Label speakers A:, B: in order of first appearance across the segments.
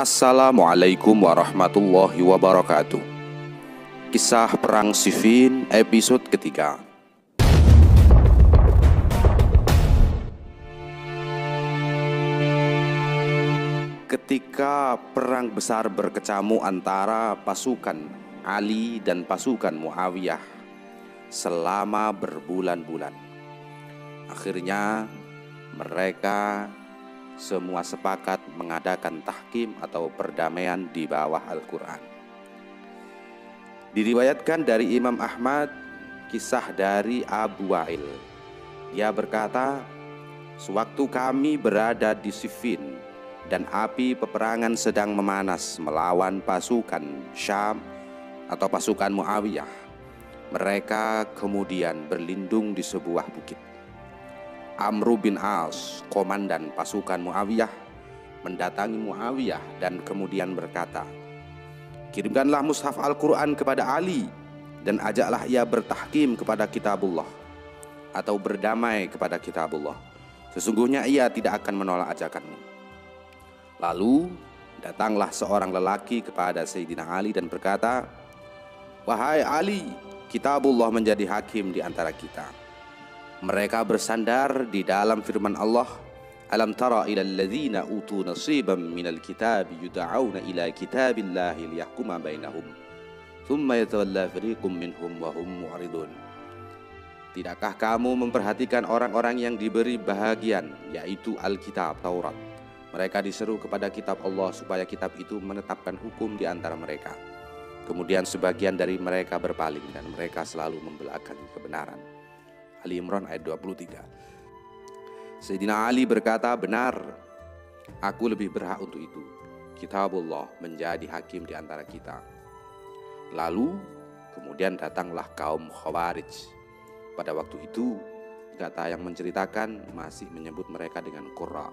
A: Assalamualaikum warahmatullahi wabarakatuh. Kisah Perang Siffin episode ketiga. Ketika perang besar berkecamuk antara pasukan Ali dan pasukan Muawiyah selama berbulan-bulan, akhirnya mereka semua sepakat mengadakan tahkim atau perdamaian di bawah Al-Quran. Diriwayatkan dari Imam Ahmad kisah dari Abu Wa'il. Dia berkata, sewaktu kami berada di Siffin dan api peperangan sedang memanas melawan pasukan Syam atau pasukan Muawiyah, mereka kemudian berlindung di sebuah bukit. Amr bin As, komandan pasukan Muawiyah, mendatangi Muawiyah dan kemudian berkata, kirimkanlah mushaf Al-Quran kepada Ali dan ajaklah ia bertahkim kepada kitabullah atau berdamai kepada kitabullah. Sesungguhnya ia tidak akan menolak ajakanmu. Lalu datanglah seorang lelaki kepada Sayyidina Ali dan berkata, wahai Ali, kitabullah menjadi hakim di antara kita. Mereka bersandar di dalam firman Allah, alam tara ilal ladzina utu nasiban minal kitabi yud'auna ila kitabillahi liyahkuma bainahum thumma yatawalla fariqum minhum wa hum mu'ridun. Tidakkah kamu memperhatikan orang-orang yang diberi bahagian, yaitu Alkitab Taurat? Mereka diseru kepada kitab Allah supaya kitab itu menetapkan hukum di antara mereka. Kemudian sebagian dari mereka berpaling dan mereka selalu membelakangi kebenaran. Ali Imran ayat 23. Sayyidina Ali berkata, benar, aku lebih berhak untuk itu. Kitabullah menjadi hakim di antara kita. Lalu kemudian datanglah kaum Khawarij. Pada waktu itu kata yang menceritakan masih menyebut mereka dengan qurra,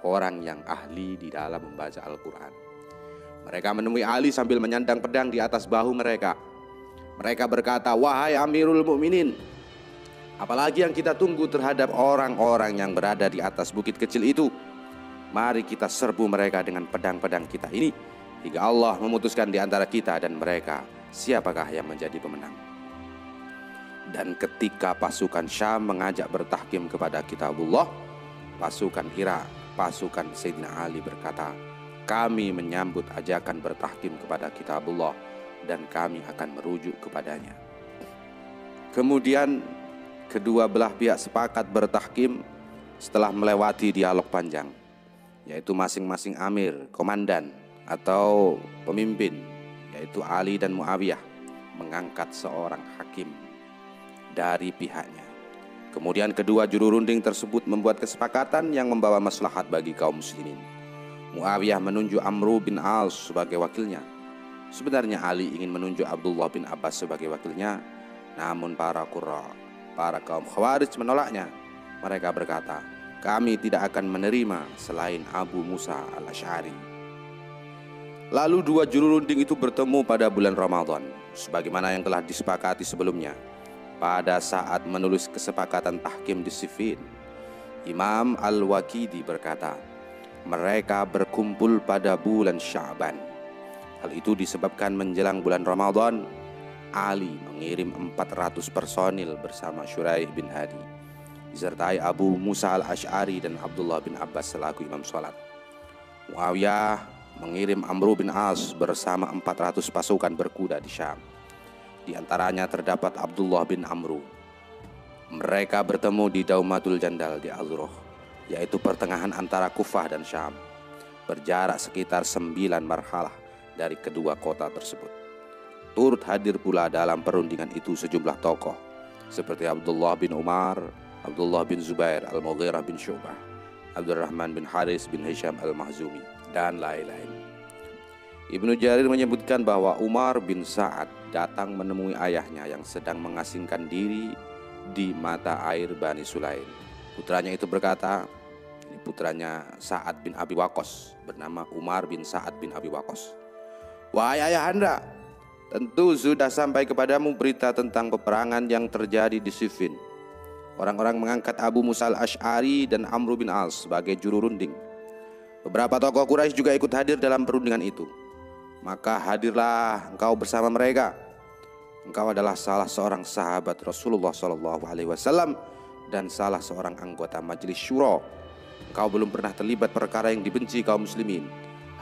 A: orang yang ahli di dalam membaca Al-Quran. Mereka menemui Ali sambil menyandang pedang di atas bahu mereka. Mereka berkata, wahai Amirul Mukminin, apalagi yang kita tunggu terhadap orang-orang yang berada di atas bukit kecil itu? Mari kita serbu mereka dengan pedang-pedang kita ini hingga Allah memutuskan di antara kita dan mereka siapakah yang menjadi pemenang. Dan ketika pasukan Syam mengajak bertahkim kepada kitabullah, pasukan Irak, pasukan Sayyidina Ali berkata, kami menyambut ajakan bertahkim kepada kitabullah dan kami akan merujuk kepadanya. Kemudian kedua belah pihak sepakat bertahkim setelah melewati dialog panjang, yaitu masing-masing amir, komandan atau pemimpin, yaitu Ali dan Muawiyah, mengangkat seorang hakim dari pihaknya. Kemudian kedua juru runding tersebut membuat kesepakatan yang membawa maslahat bagi kaum muslimin. Muawiyah menunjuk Amr bin As sebagai wakilnya. Sebenarnya Ali ingin menunjuk Abdullah bin Abbas sebagai wakilnya, namun para kaum Khawarij menolaknya. Mereka berkata, kami tidak akan menerima selain Abu Musa al-Asy'ari. Lalu dua juru runding itu bertemu pada bulan Ramadan, sebagaimana yang telah disepakati sebelumnya. Pada saat menulis kesepakatan tahkim di Siffin, Imam Al-Waqidi berkata, mereka berkumpul pada bulan Sya'ban. Hal itu disebabkan menjelang bulan Ramadan, Ali mengirim 400 personil bersama Syuraih bin Hadi, disertai Abu Musa al-Asy'ari dan Abdullah bin Abbas selaku imam sholat. Muawiyah mengirim Amr bin As bersama 400 pasukan berkuda di Syam. Di antaranya terdapat Abdullah bin Amr. Mereka bertemu di Daumatul Jandal di Azroh, yaitu pertengahan antara Kufah dan Syam, berjarak sekitar 9 marhalah dari kedua kota tersebut. Turut hadir pula dalam perundingan itu sejumlah tokoh seperti Abdullah bin Umar, Abdullah bin Zubair, Al-Mughirah bin Syu'bah, Abdurrahman bin Haris bin Hisham al-Mahzumi, dan lain-lain. Ibnu Jarir menyebutkan bahwa Umar bin Sa'ad datang menemui ayahnya yang sedang mengasingkan diri di mata air Bani Sulaim. Putranya itu berkata, ini putranya Sa'ad bin Abi Waqqas, bernama Umar bin Sa'ad bin Abi Waqqas, wahai ayahanda, tentu sudah sampai kepadamu berita tentang peperangan yang terjadi di Siffin. Orang-orang mengangkat Abu Musa al-Asy'ari dan Amr bin As sebagai juru runding. Beberapa tokoh Quraisy juga ikut hadir dalam perundingan itu. Maka hadirlah engkau bersama mereka. Engkau adalah salah seorang sahabat Rasulullah SAW dan salah seorang anggota Majelis Syuro. Engkau belum pernah terlibat perkara yang dibenci kaum muslimin.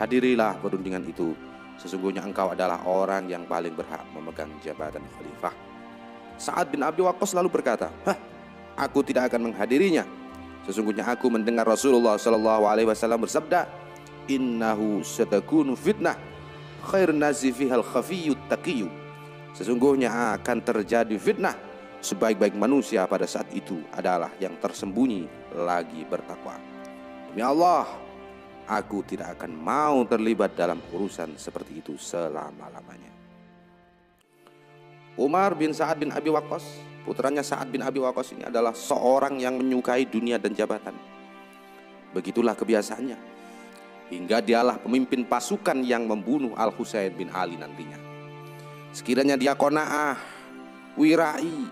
A: Hadirilah perundingan itu. Sesungguhnya engkau adalah orang yang paling berhak memegang jabatan khalifah. Sa'ad bin Abi Waqqas lalu berkata, aku tidak akan menghadirinya. Sesungguhnya aku mendengar Rasulullah SAW bersabda, innahu satakunu fitnah khairun nasi fihal khafiyyut taqiyyu. Sesungguhnya akan terjadi fitnah, sebaik-baik manusia pada saat itu adalah yang tersembunyi lagi bertakwa. Demi Allah, aku tidak akan mau terlibat dalam urusan seperti itu selama-lamanya. Umar bin Sa'ad bin Abi Waqqas, putranya Sa'ad bin Abi Waqqas ini adalah seorang yang menyukai dunia dan jabatan. Begitulah kebiasaannya. Hingga dialah pemimpin pasukan yang membunuh Al-Husain bin Ali nantinya. Sekiranya dia qanaah, wirai,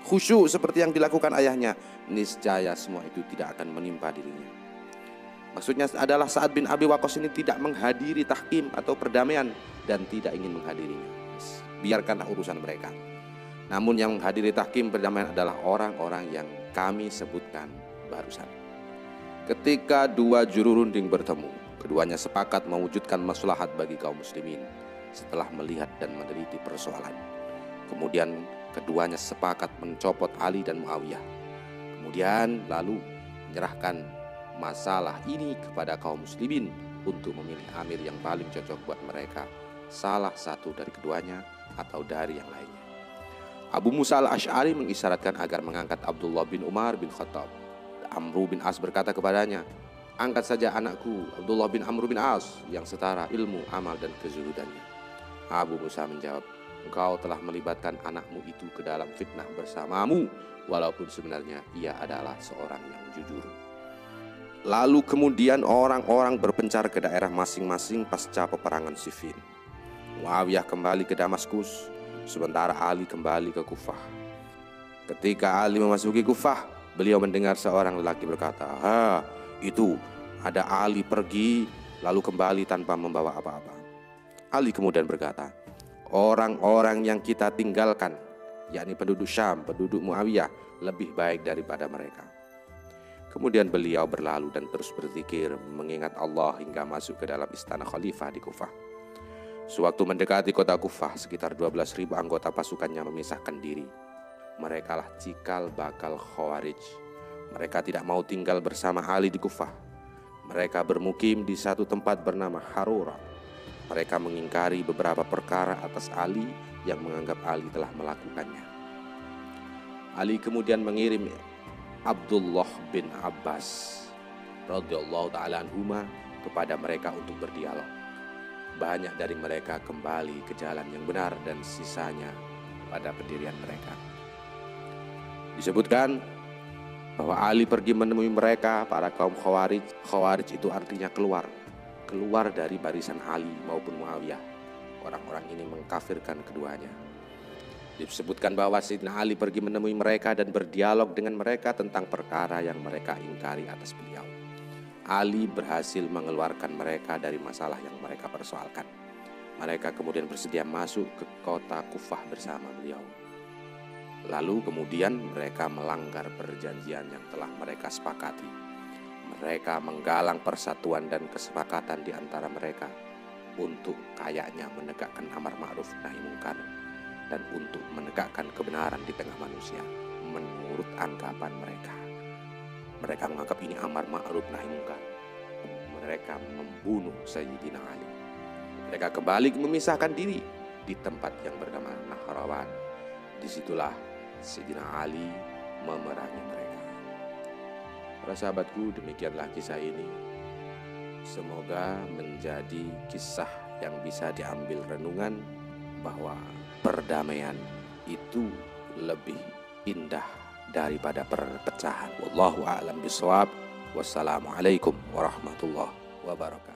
A: khusyuk seperti yang dilakukan ayahnya, niscaya semua itu tidak akan menimpa dirinya. Maksudnya adalah Sa'ad bin Abi Waqqas ini tidak menghadiri tahkim atau perdamaian dan tidak ingin menghadirinya. Biarkanlah urusan mereka. Namun yang menghadiri tahkim perdamaian adalah orang-orang yang kami sebutkan barusan. Ketika dua juru runding bertemu, keduanya sepakat mewujudkan maslahat bagi kaum muslimin setelah melihat dan meneliti persoalan. Kemudian keduanya sepakat mencopot Ali dan Muawiyah. Kemudian lalu menyerahkan masalah ini kepada kaum muslimin untuk memilih amir yang paling cocok buat mereka, salah satu dari keduanya atau dari yang lainnya. Abu Musa al-Ash'ari mengisyaratkan agar mengangkat Abdullah bin Umar bin Khattab. Amru bin As berkata kepadanya, angkat saja anakku Abdullah bin Amr bin As yang setara ilmu, amal dan kezuhudannya. Abu Musa menjawab, engkau telah melibatkan anakmu itu ke dalam fitnah bersamamu, walaupun sebenarnya ia adalah seorang yang jujur. Lalu kemudian orang-orang berpencar ke daerah masing-masing pasca peperangan Siffin. Muawiyah kembali ke Damaskus, sementara Ali kembali ke Kufah. Ketika Ali memasuki Kufah, beliau mendengar seorang lelaki berkata, itu ada Ali pergi lalu kembali tanpa membawa apa-apa. Ali kemudian berkata, orang-orang yang kita tinggalkan, yakni penduduk Syam, penduduk Muawiyah, lebih baik daripada mereka. Kemudian beliau berlalu dan terus berzikir mengingat Allah hingga masuk ke dalam istana khalifah di Kufah. Sewaktu mendekati kota Kufah, sekitar 12.000 anggota pasukannya memisahkan diri. Merekalah cikal bakal Khawarij. Mereka tidak mau tinggal bersama Ali di Kufah. Mereka bermukim di satu tempat bernama Harura. Mereka mengingkari beberapa perkara atas Ali yang menganggap Ali telah melakukannya. Ali kemudian mengirim Abdullah bin Abbas radhiyallahu ta'ala anhuma kepada mereka untuk berdialog. Banyak dari mereka kembali ke jalan yang benar dan sisanya pada pendirian mereka. Disebutkan bahwa Ali pergi menemui mereka, para kaum Khawarij. Khawarij itu artinya keluar dari barisan Ali maupun Muawiyah. Orang-orang ini mengkafirkan keduanya. Disebutkan bahwa Sayyidina Ali pergi menemui mereka dan berdialog dengan mereka tentang perkara yang mereka ingkari atas beliau. Ali berhasil mengeluarkan mereka dari masalah yang mereka persoalkan. Mereka kemudian bersedia masuk ke kota Kufah bersama beliau. Lalu kemudian mereka melanggar perjanjian yang telah mereka sepakati. Mereka menggalang persatuan dan kesepakatan di antara mereka untuk kayaknya menegakkan amar ma'ruf nahi munkar dan untuk menegakkan kebenaran di tengah manusia menurut anggapan mereka. Mereka menganggap ini amar ma'ruf nahi munkar. Mereka membunuh Sayyidina Ali. Mereka kembali memisahkan diri di tempat yang bernama Nahrawan. Disitulah Sayyidina Ali memerangi mereka. Para sahabatku, demikianlah kisah ini. Semoga menjadi kisah yang bisa diambil renungan bahwa perdamaian itu lebih indah daripada perpecahan. Wallahu a'lam bishawab. Wassalamualaikum warahmatullahi wabarakatuh.